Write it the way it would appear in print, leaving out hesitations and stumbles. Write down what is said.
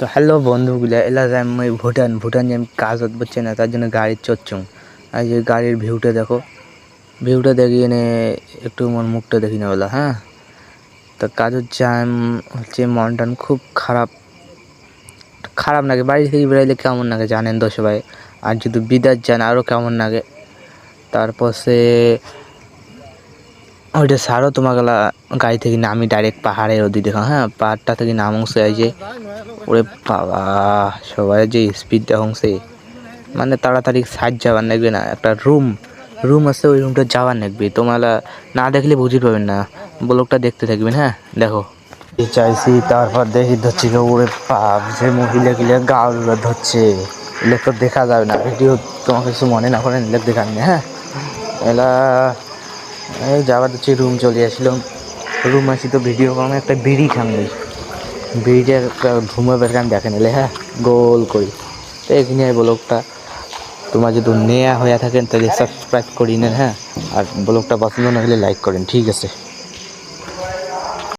তো হ্যালো বন্ধুগুলা এলা যাই আমি ভুটান যে আমি কাজত বলছে না তার জন্য গাড়ি চড়ছুম। আর যে গাড়ির ভিউটা দেখি এনে একটু মন মুখটা দেখি না বলা। হ্যাঁ, তো কাজত যাই হচ্ছে মন খুব খারাপ লাগে। বাড়ি থেকে বেরাইলে কেমন লাগে জানেন তো সবাই, আর যদি বিদেশ যান আরও কেমন লাগে। তারপর সে ওইটা ছাড়ো তোমাকে গাড়ি থেকে নামি ডাইরেক্ট পাহাড়ের ওদি দেখো। হ্যাঁ, পাহাড়টা থেকে নামছে এই যে ওরে বাবা, সবাই যে স্পিড দেখছে, মানে তাড়াতাড়ি সাইড যাবার লাগবে না। একটা রুম আছে, ওই রুমটা যাওয়ার লাগবে। তোমরা না দেখলে বুঝতে পারবেন না, ব্লগটা দেখতে থাকবেন। হ্যাঁ দেখো চাইছি। তারপর দেখি ধরছি ওরে বাপ, যে মহিলা গিলে গাল ধরছে, এলে তো দেখা যাবে না। ভিডিও তোমাকে কিছু মনে না করেন, এলে দেখান না। হ্যাঁ, এলা এই যাবার হচ্ছে রুম চলে আসছিলাম। রুম আসি তো ভিডিও কমে একটা বিড়ি খাঙ্গি, বিড়িটা একটা ঘুমাবার গান দেখেন এলে। হ্যাঁ, গোল করি তো এখানে ব্লগটা তোমার যদি নেওয়া হয়ে থাকেন তাহলে সাবস্ক্রাইব করি নেন। হ্যাঁ, আর ব্লগটা পছন্দ না হলে লাইক করেন। ঠিক আছে।